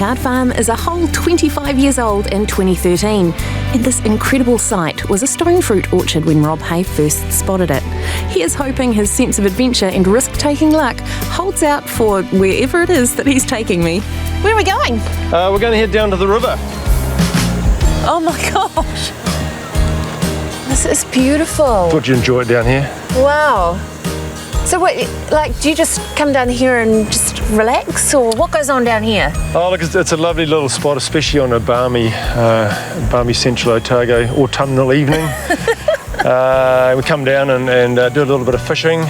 Chard Farm is a whole 25 years old in 2013, and this incredible site was a stone fruit orchard when Rob Hay first spotted it. He is hoping his sense of adventure and risk-taking luck holds out for wherever it is that he's taking me. Where are we going? We're going to head down to the river. Oh my gosh! This is beautiful. Thought you'd enjoy it down here. Wow. So what, like, do you just come down here and just relax, or what goes on down here? Oh, look, it's a lovely little spot, especially on a balmy Central Otago autumnal evening. We come down and do a little bit of fishing.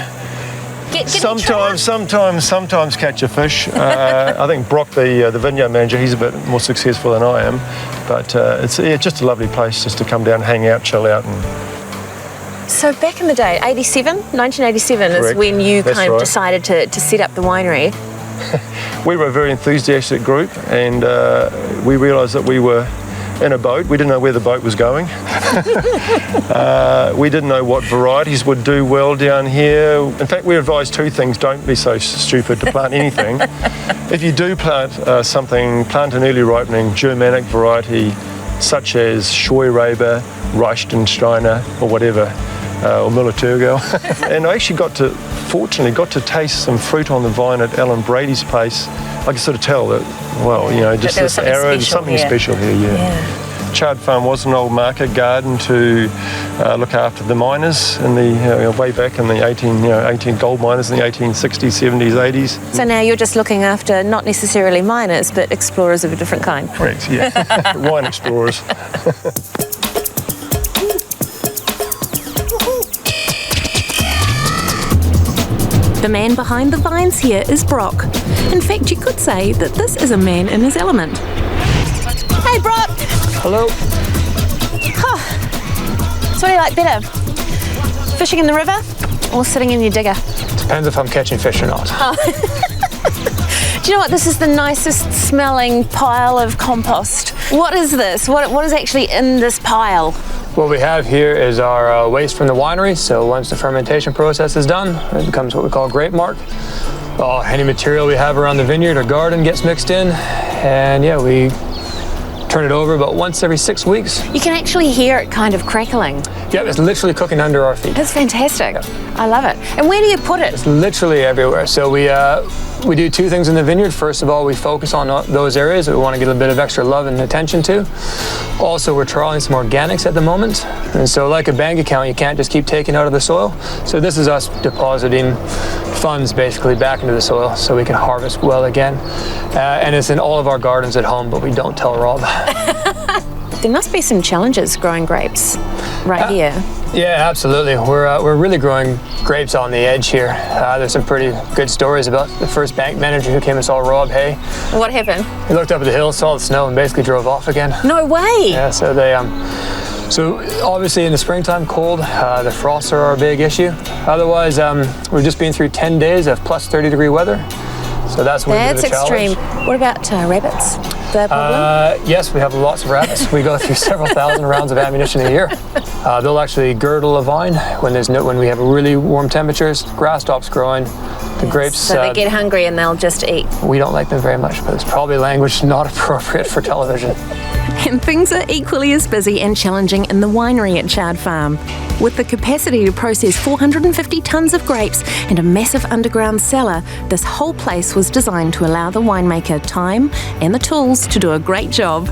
Sometimes catch a fish. I think Brock, the vineyard manager, he's a bit more successful than I am. But it's just a lovely place just to come down, hang out, chill out. So back in the day, 1987 Correct. is when you That's kind of right. decided to set up the winery. We were a very enthusiastic group, and we realised that we were in a boat. We didn't know where the boat was going. We didn't know what varieties would do well down here. In fact, we advised two things. Don't be so stupid to plant anything. If you do plant something, plant an early ripening Germanic variety such as Scheurebe, Reichensteiner, or whatever, or Müller-Thurgau. And I actually fortunately got to taste some fruit on the vine at Alan Brady's place. I could sort of tell that, well, you know, just this arrow, something special here, yeah. Chard Farm was an old market garden to look after the miners in the way back in the 18 gold miners in the 1860s, 70s, 80s. So now you're just looking after not necessarily miners, but explorers of a different kind. Correct, yeah. Wine explorers. The man behind the vines here is Brock. In fact, you could say that this is a man in his element. Hey, Brock! Hello. So what do you like better? Fishing in the river or sitting in your digger? Depends if I'm catching fish or not. Do you know what? This is the nicest smelling pile of compost. What is this? What is actually in this pile? What we have here is our waste from the winery. So once the fermentation process is done, it becomes what we call grape marc. Any material we have around the vineyard or garden gets mixed in, and yeah, we turn it over about once every 6 weeks. You can actually hear it kind of crackling. Yeah, it's literally cooking under our feet. That's fantastic. Yeah. I love it. And where do you put it? It's literally everywhere. So we do two things in the vineyard. First of all, we focus on those areas that we want to get a bit of extra love and attention to. Also, we're trialing some organics at the moment. And so like a bank account, you can't just keep taking out of the soil. So this is us depositing funds basically back into the soil so we can harvest well again. And it's in all of our gardens at home, but we don't tell Rob. There must be some challenges growing grapes right here. Yeah, absolutely. We're really growing grapes on the edge here. There's some pretty good stories about the first bank manager who came and saw Rob Hay. What happened? He looked up at the hill, saw the snow, and basically drove off again. No way! Yeah, so so obviously in the springtime, cold, the frosts are our big issue. Otherwise, we've just been through 10 days of plus 30-degree weather. So that's extreme. What about rabbits? The problem? Yes, we have lots of rabbits. We go through several thousand rounds of ammunition a year. They'll actually girdle a vine when we have really warm temperatures. Grass stops growing. The grapes. So they get hungry and they'll just eat. We don't like them very much, but it's probably language not appropriate for television. And things are equally as busy and challenging in the winery at Chard Farm. With the capacity to process 450 tonnes of grapes and a massive underground cellar, this whole place was designed to allow the winemaker time and the tools to do a great job.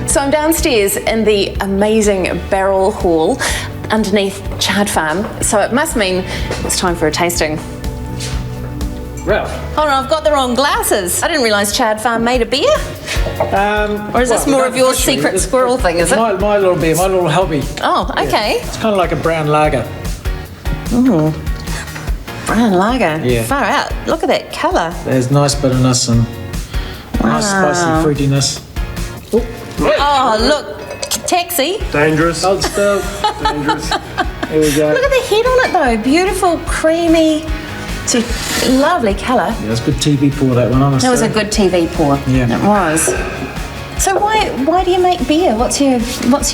So I'm downstairs in the amazing barrel hall underneath Chard Farm, so it must mean it's time for a tasting. Well, Hold on, I've got the wrong glasses. I didn't realise Chard Farm made a beer. Or is this more of your secret squirrel thing, is it? My little beer, my little hobby. Oh, okay. Yeah. It's kind of like a brown lager. Ooh. Brown lager. Yeah. Far out. Look at that colour. There's nice bitterness and nice spicy fruitiness. Oh, look. Taxi. Dangerous. Old stove. Dangerous. Here we go. Look at the head on it though. Beautiful, creamy, lovely colour. Yeah, it's good TV pour, that one, honestly. That was a good TV pour. Yeah. It was. So why do you make beer? What's your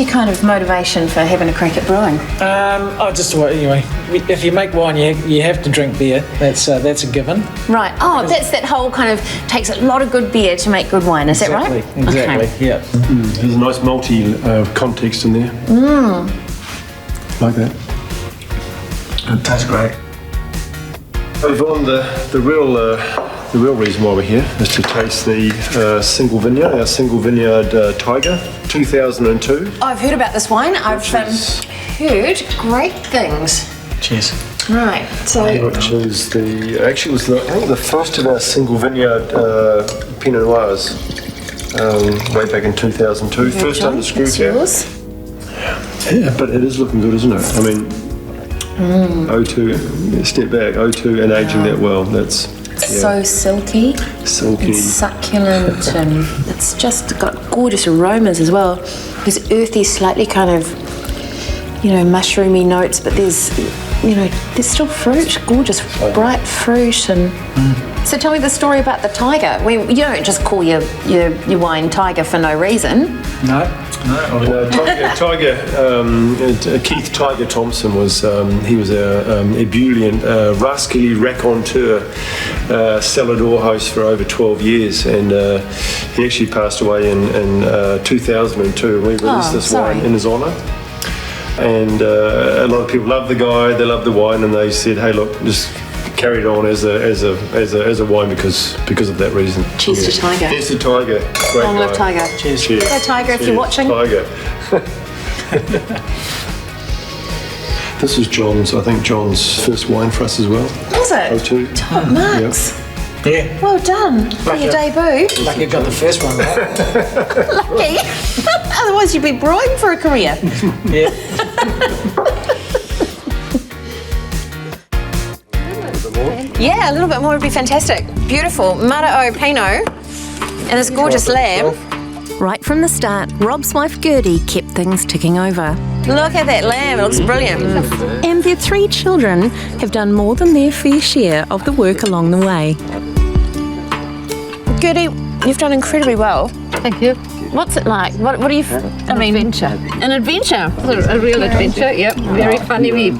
kind of motivation for having a crack at brewing? Anyway, if you make wine, you have to drink beer. That's a given. Right. Oh, that's that whole kind of takes a lot of good beer to make good wine. Is that right? Exactly. Okay. Yeah. There's a nice malty context in there. Like that. It tastes great. Yvonne, the real reason why we're here is to taste the single vineyard, our single vineyard Tiger, 2002. I've heard about this wine. I've heard great things. Cheers. Right. So. Which is the first of our single vineyard Pinot Noirs, way back in 2002. First John, under screw it's cap. yours. Yeah, but it is looking good, isn't it? I mean, 02, step back, 02 and aging that well, that's... So silky and succulent, and it's just got gorgeous aromas as well. There's earthy, slightly kind of, mushroomy notes, but there's still fruit, gorgeous bright fruit. And so tell me the story about the Tiger. You don't just call your wine Tiger for no reason. No. Tiger, Keith Tiger Thompson was a ebullient, rascally raconteur, cellar door host for over 12 years, and he actually passed away in 2002. We released this wine in his honour. And a lot of people love the guy, they love the wine, and they said, "Hey, look, just carry it on as a wine because of that reason." Cheers to Tiger. Cheers to Tiger. Great Long live guy. Tiger. Cheers. Go Tiger, if you're watching. Tiger. This is John's first wine for us as well. Was it? 02. Top marks. Yeah. Well done for your debut. Lucky you got the first one right. Lucky. Otherwise you'd be brewing for a career. Yeah. Yeah, a little bit more would be fantastic. Beautiful. Moscato Pinot and this gorgeous lamb. Right from the start, Rob's wife Gertie kept things ticking over. Look at that lamb, it looks brilliant. And their 3 children have done more than their fair share of the work along the way. Gertie, you've done incredibly well. Thank you. What's it like? What do you... An adventure. An adventure? A real adventure, yep. Very funny.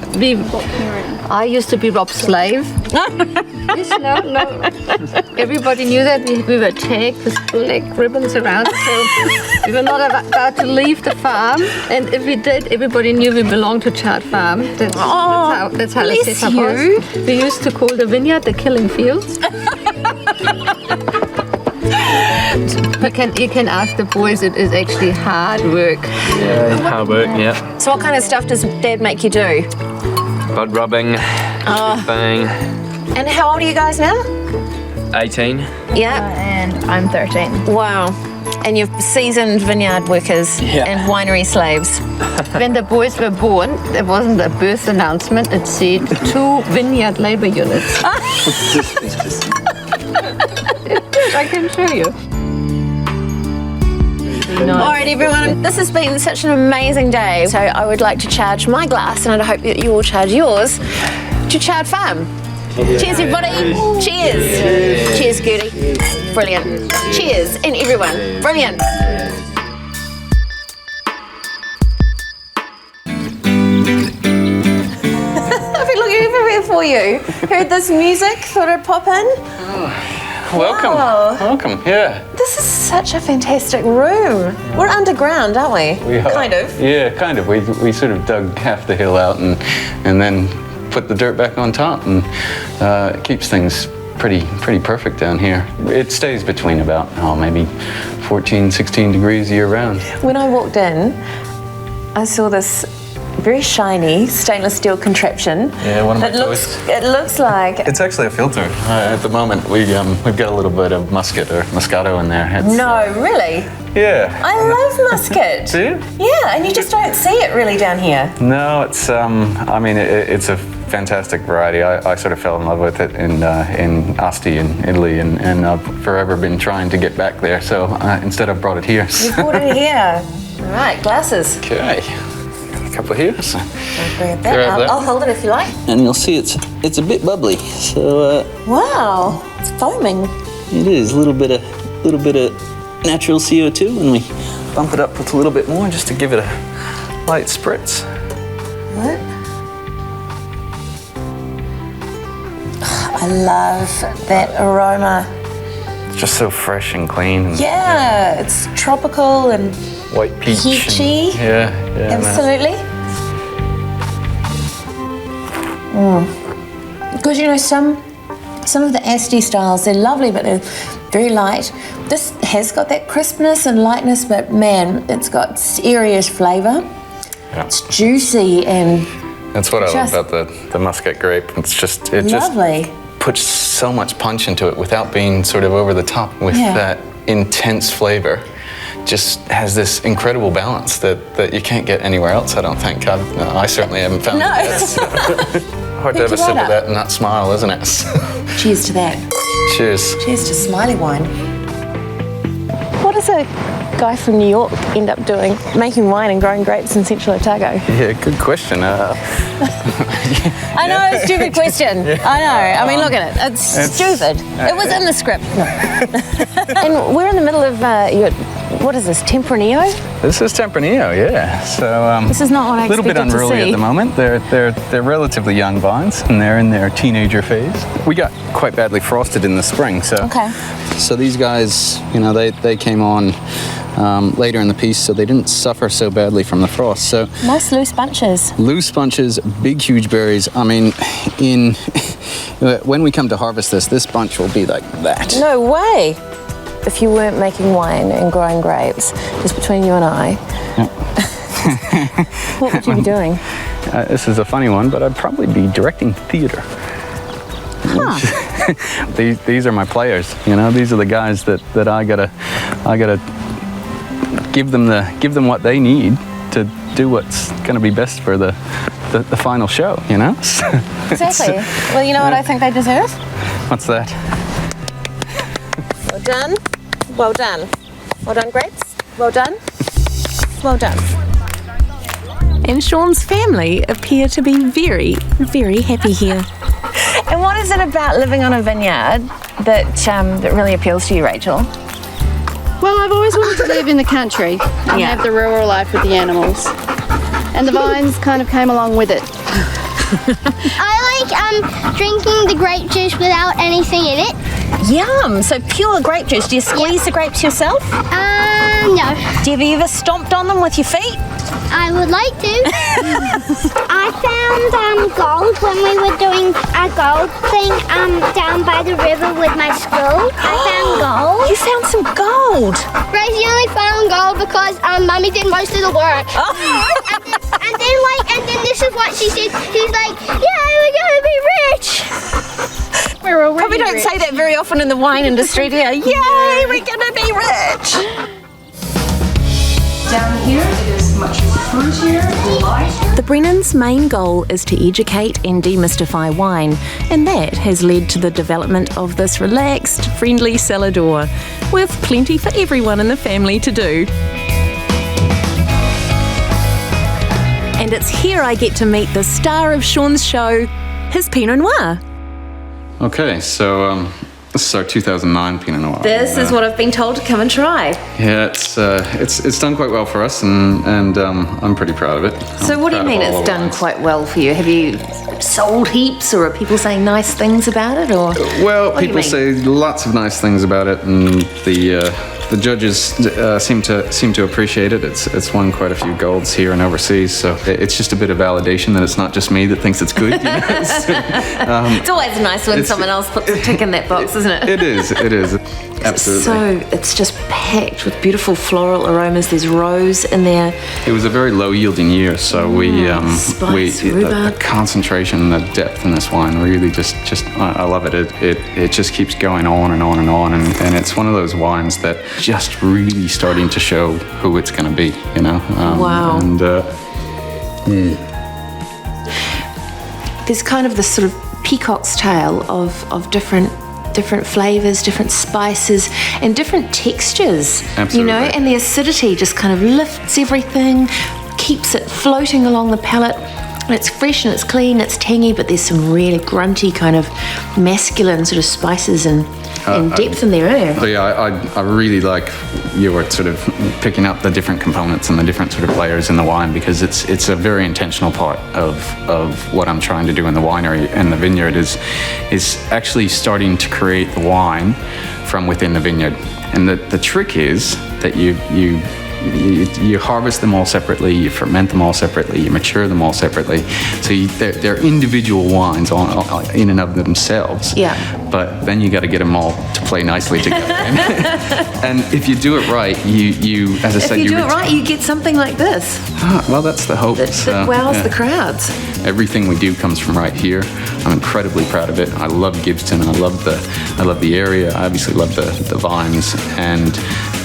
I used to be Rob's slave. Yes, no. Everybody knew that. We were tagged with black ribbons around, so we were not about to leave the farm. And if we did, everybody knew we belonged to Chard Farm. That's how the setup was. We used to call the vineyard the killing fields. You can ask the boys, it is actually hard work. Yeah, hard work, yeah. So what kind of stuff does Dad make you do? Bud rubbing, thing. And how old are you guys now? 18. Yeah. And I'm 13. Wow. And you're seasoned vineyard workers and winery slaves. When the boys were born, there wasn't a birth announcement. It said 2 vineyard labor units. I can show you. All right, everyone, this has been such an amazing day. So I would like to charge my glass, and I hope that you will charge yours, to Chard Farm. Cheers, everybody. Cheers. Cheers, Gertie. Brilliant. Cheers, and everyone. Brilliant. I've been looking everywhere for you. Heard this music, thought I'd pop in. Welcome. Wow. Welcome, yeah. This is such a fantastic room. We're underground, aren't we? We are. Kind of. Yeah, kind of. We sort of dug half the hill out and then put the dirt back on top, and it keeps things pretty perfect down here. It stays between about, maybe 14, 16 degrees year round. When I walked in, I saw this very shiny stainless steel contraption. Yeah, one of my toys. It looks like... It's actually a filter. At the moment, we've got a little bit of Moscato in there. No, really? Yeah. I love muscat. Do you? Yeah, and you just don't see it really down here. No, it's it's a fantastic variety. I sort of fell in love with it in Asti in Italy, and I've forever been trying to get back there. So instead, I've brought it here. You brought it here. All right, glasses. Okay. A couple here. So grab that. I'll hold it if you like. And you'll see it's a bit bubbly. So wow, it's foaming. it is a little bit of natural CO2 and we bump it up with a little bit more just to give it a light spritz. What? I love that aroma. It's just so fresh and clean. Yeah, it's tropical and White peach. peachy. Yeah, Absolutely. Because you know some of the Asti styles, they're lovely, but they're very light. This has got that crispness and lightness, but man, it's got serious flavour. Yeah. It's juicy and That's what I love about the Muscat grape. It's just, it lovely. just puts so much punch into it without being sort of over the top with that intense flavor. Just has this incredible balance that you can't get anywhere else, I don't think. I certainly haven't found it yet. So. Hard to have a sip of that and not smile, isn't it? Cheers to that. Cheers. Cheers to Smiley wine. What does a guy from New York end up doing, making wine and growing grapes in Central Otago? Yeah, good question. I know, it's a stupid question. I know. I mean, look at it. It's stupid. It was in the script. No. And we're in the middle of what is this, Tempranillo? This is Tempranillo, yeah. So this is not what I expected to see. A little bit unruly at the moment. They're relatively young vines, and they're in their teenager phase. We got quite badly frosted in the spring, so So these guys, you know, they came on later in the piece, so they didn't suffer so badly from the frost. So nice loose bunches. Loose bunches, big, huge berries. I mean, when we come to harvest this bunch will be like that. No way. If you weren't making wine and growing grapes, just between you and I, what would you be doing? This is a funny one, but I'd probably be directing theater. Huh. These are my players, you know. These are the guys that I gotta give them what they need to do what's gonna be best for the final show, you know. Exactly. Well, you know what I think they deserve? What's that? Well done. Well done. Well done, grapes. Well done. Well done. And Sean's family appear to be very, very happy here. And what is it about living on a vineyard that really appeals to you, Rachel? Well, I've always wanted to live in the country and have the rural life with the animals. And the vines kind of came along with it. I like drinking the grape juice without anything in it. Yum! So pure grape juice. Do you squeeze the grapes yourself? No. Have you ever stomped on them with your feet? I would like to. I found gold when we were doing a gold thing down by the river with my school. I found gold. You found some gold? Rosie only found gold because Mummy did most of the work. And then this is what she said. She's like, yeah, we're going to be rich. We're already Probably don't say that very often in the wine industry, do you? Yay, we're going to be rich. Down here it is much fruitier, lighter. The Brennans' main goal is to educate and demystify wine, and that has led to the development of this relaxed, friendly cellar door, with plenty for everyone in the family to do. And it's here I get to meet the star of Sean's show, his Pinot Noir. Okay, so this is our 2009 Pinot Noir. This is what I've been told to come and try. Yeah, it's done quite well for us, and I'm pretty proud of it. So what do you mean it's done quite well for you? Have you sold heaps, or are people saying nice things about it, or? Well, people say lots of nice things about it, and the judges seem to appreciate it. It's won quite a few golds here and overseas, so it's just a bit of validation that it's not just me that thinks it's good. You know? It's always nice when someone else puts a tick in that box, isn't it? It is. Absolutely. So it's just packed with beautiful floral aromas. There's rose in there. It was a very low yielding year, so the concentration, the depth in this wine really just I love it. It just keeps going on and on and on, and it's one of those wines that just really starting to show who it's going to be, you know. Wow. And there's kind of this sort of peacock's tail of different flavors, different spices, and different textures. Absolutely. You know, and the acidity just kind of lifts everything, keeps it floating along the palate. It's fresh and it's clean, it's tangy, but there's some really grunty kind of masculine sort of spices and depth in there, eh? Yeah, I really like you were sort of picking up the different components and the different sort of layers in the wine, because it's a very intentional part of what I'm trying to do in the winery and the vineyard is actually starting to create the wine from within the vineyard. And the trick is that you harvest them all separately, you ferment them all separately, you mature them all separately. So they're individual wines in and of themselves. Yeah. But then you got to get them all to play nicely together. And if you do it right, you as I said, if you do it right, you get something like this. Well, that's the hope. That wows the crowds. Everything we do comes from right here. I'm incredibly proud of it. I love Gibbston. I love the area. I obviously love the vines, and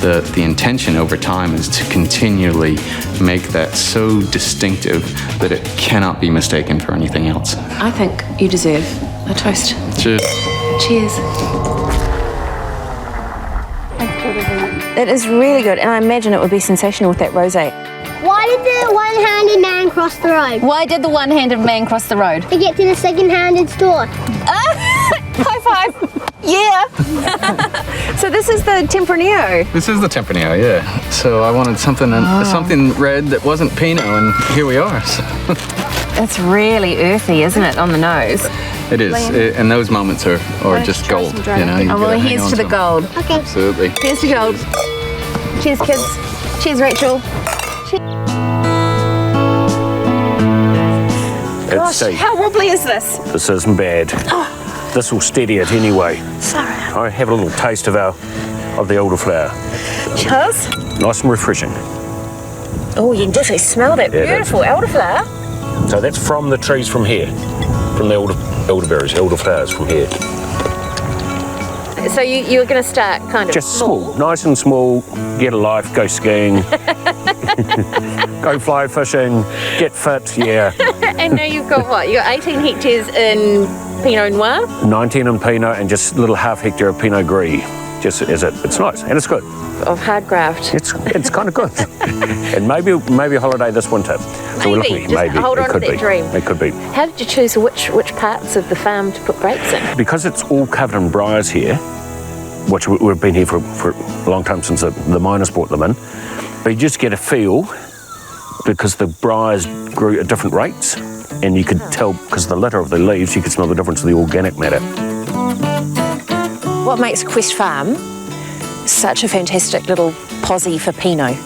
the intention over time is to continually make that so distinctive that it cannot be mistaken for anything else. I think you deserve a toast. Cheers. Cheers. It is really good, and I imagine it would be sensational with that rosé. Why did the one-handed man cross the road? Why did the one-handed man cross the road? To get to the second-handed store. High five! Yeah! So this is the Tempranillo. This is the Tempranillo, yeah. So I wanted something red that wasn't Pinot, and here we are. It's really earthy, isn't it, on the nose? It is, and those moments are just gold. You know. Oh, well, here's to the gold. Okay. Absolutely. Here's to gold. Cheers, kids. Cheers, Rachel. Gosh, how wobbly is this? This isn't bad. This will steady it anyway. Sorry. I have a little taste of the elderflower. Cheers. Nice and refreshing. Oh, you can definitely smell that beautiful elderflower. So that's from the trees from here, from the elderberries, elderflowers from here. So you're going to start kind of just small, nice and small. Get a life, go skiing, go fly fishing, get fit. Yeah. And now you've got what? You got 18 hectares in Pinot Noir, 19 in Pinot, and just a little half hectare of Pinot Gris. Just as it's nice and it's good. Of hard graft. It's kind of good. And maybe a holiday this winter. So maybe. Hold on to that dream. It could be. How did you choose which parts of the farm to put grapes in? Because it's all covered in briars here, which we've been here for a long time since the miners brought them in. But you just get a feel because the briars grew at different rates, and you could tell because of the litter of the leaves, you could smell the difference of the organic matter. What makes Quest Farm such a fantastic little posse for Pinot?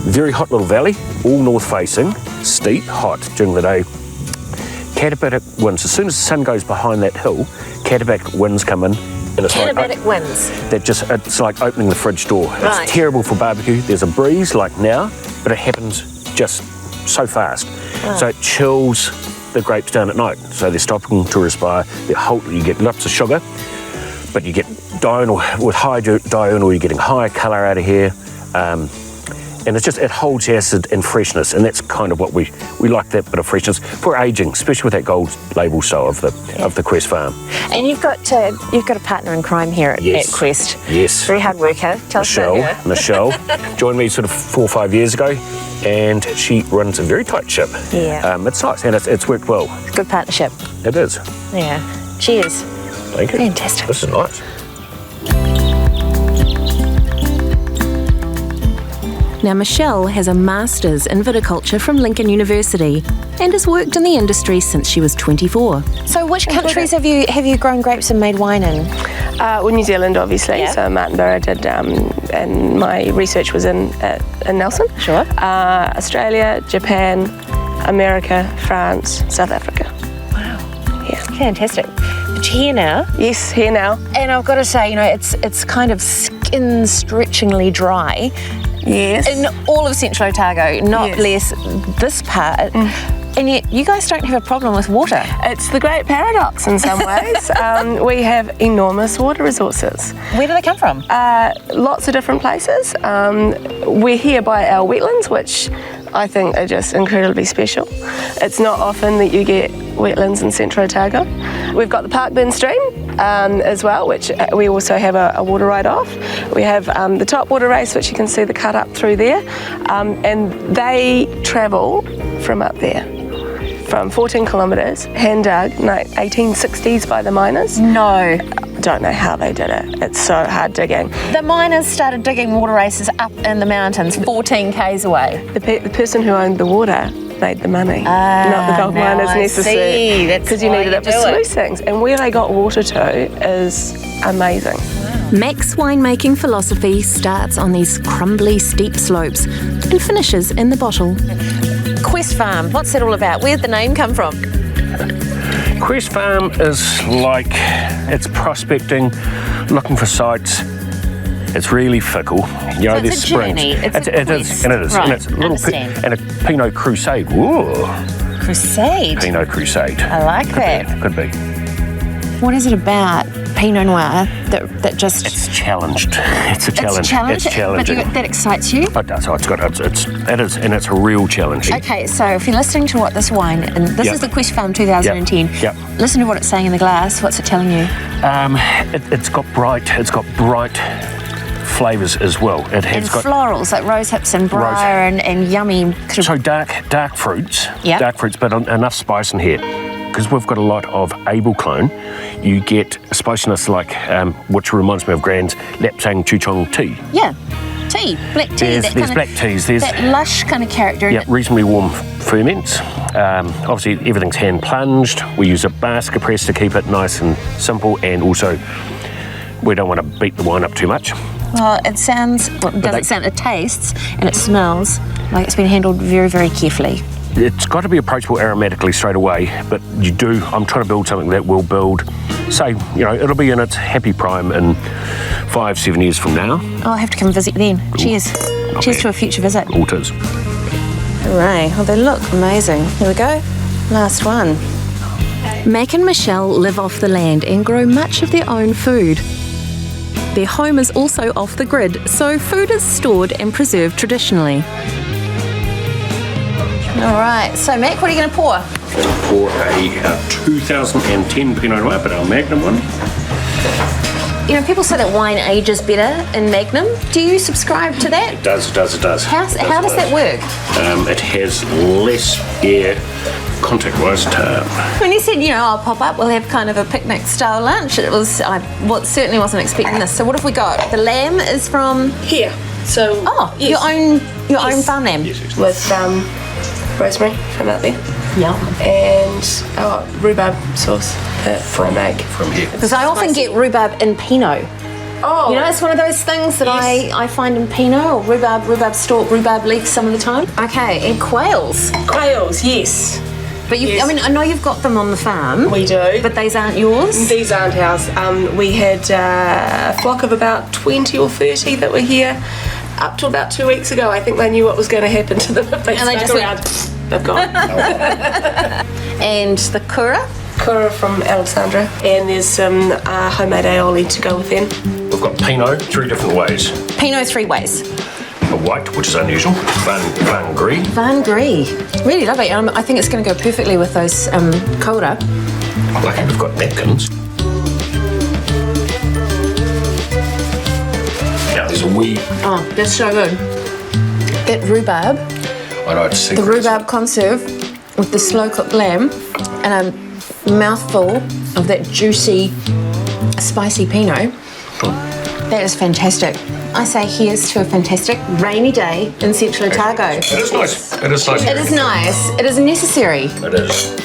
Very hot little valley, all north facing, steep, hot during the day. Katabatic winds. As soon as the sun goes behind that hill, katabatic winds come in. And it's katabatic winds. It's like opening the fridge door. Right. It's terrible for barbecue. There's a breeze like now, but it happens just so fast. Oh. So it chills the grapes down at night. So they're stopping to respire. You get lots of sugar, but you get diurnal, with high diurnal, you're getting higher colour out of here. And it holds acid and freshness, and that's kind of what we like, that bit of freshness for aging, especially with that gold label style of the Quest Farm. And you've got a partner in crime here at Quest. Yes. Very hard worker. Tell us about her. Michelle joined me sort of 4 or 5 years ago, and she runs a very tight ship. Yeah. It's nice, and it's worked well. Good partnership. It is. Yeah. Cheers. Thank you. Fantastic. This is nice. Now, Michelle has a master's in viticulture from Lincoln University and has worked in the industry since she was 24. So which countries have you grown grapes and made wine in? Well, New Zealand, obviously. Yeah. So Martinborough I did, and my research was in Nelson. Sure. Australia, Japan, America, France, South Africa. Wow. Yeah. Fantastic. But you're here now. Yes, here now. And I've got to say, it's kind of skin-stretchingly dry. Yes. In all of Central Otago, not less this part. And yet you guys don't have a problem with water. It's the great paradox in some ways. We have enormous water resources. Where do they come from? Lots of different places. We're here by our wetlands, which I think are just incredibly special. It's not often that you get wetlands in Central Otago. We've got the Parkburn Stream as well, which we also have a water ride off. We have the Top Water Race, which you can see the cut up through there, and they travel from up there. from 14 kilometres, hand dug, 1860s by the miners. No. Don't know how they did it. It's so hard digging. The miners started digging water races up in the mountains 14 k's away. The person who owned the water made the money, not the gold miners necessarily. Because you needed it for sluice things. And where they got water to is amazing. Mac's winemaking philosophy starts on these crumbly, steep slopes and finishes in the bottle. Quest Farm, what's that all about? Where'd the name come from? Quest Farm is like, it's prospecting, looking for sites. It's really fickle. You know, So it's a journey. It's a It is, quest. and Right, it's a little understand. and a Pinot Crusade. Whoa, Crusade. Pinot Crusade. I like that. Could be. What is it about Pinot Noir that just... It's challenged. It's a challenge. It's challenging, It's challenging. but that excites you? It does. It is, and it's a real challenge. Okay, so if you're listening to what this wine, and this is the Quest Farm 2010, Yep. listen to what it's saying in the glass. What's it telling you? It's got bright flavours as well. It has And got florals, like rose hips and briar and yummy. so dark fruits. Yep. Dark fruits, but enough spice in here. Because we've got a lot of Abel clone, you get a spiciness like, which reminds me of Grand's Lapsang Chuchong tea. Yeah, tea, black tea. There's black teas. There's that lush kind of character. yeah, reasonably warm ferments. Obviously, everything's hand plunged. We use a basket press to keep it nice and simple, and also we don't want to beat the wine up too much. Well, it sounds, it tastes and it smells like it's been handled very, very carefully. It's got to be approachable aromatically straight away, but I'm trying to build something that will build, say, it'll be in its happy prime in 5-7 years from now. Oh, I'll have to come visit then. Cheers. Cheers to a future visit. All it is. All right, well, they look amazing. Here we go. Last one. Mac and Michelle live off the land and grow much of their own food. Their home is also off the grid, so food is stored and preserved traditionally. All right, so Mac, what are you going to pour? Pour a 2010 Pinot Noir, but our Magnum one. People say that wine ages better in Magnum. Do you subscribe to that? It does. How does that work? It has less air contact-wise to... When you said, I'll pop up, we'll have kind of a picnic-style lunch, I certainly wasn't expecting this. So what have we got? The lamb is from... Here. So... Oh, yes. your own farm lamb? Yes. With rosemary from out there. Yum. And rhubarb sauce that I make. From here. Because I often get rhubarb in Pinot. Oh. It's one of those things that I find in Pinot, or rhubarb stalk, rhubarb leeks some of the time. Okay, and quails. Quails, yes. But I know you've got them on the farm. We do. But these aren't yours? These aren't ours. We had a flock of about 20 or 30 that were here up till about 2 weeks ago. I think they knew what was going to happen to them if they stuck around. They've gone. And the Kura? Kura from Alexandra. And there's some homemade aioli to go with them. We've got Pinot 3 different ways. Pinot 3 ways. A white, which is unusual. Vin Gris. Vin Gris. Really lovely. I think it's going to go perfectly with those Kura. Okay, we've got napkins. Now there's a wee... Oh, that's so good. That rhubarb. I know it's The rhubarb conserve with the slow-cooked lamb and a mouthful of that juicy, spicy Pinot. That is fantastic. I say here's to a fantastic rainy day in Central Otago. It is nice. It is nice. It is nice. It is necessary. It is.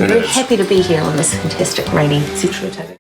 We're very happy to be here on this fantastic rainy Central Otago.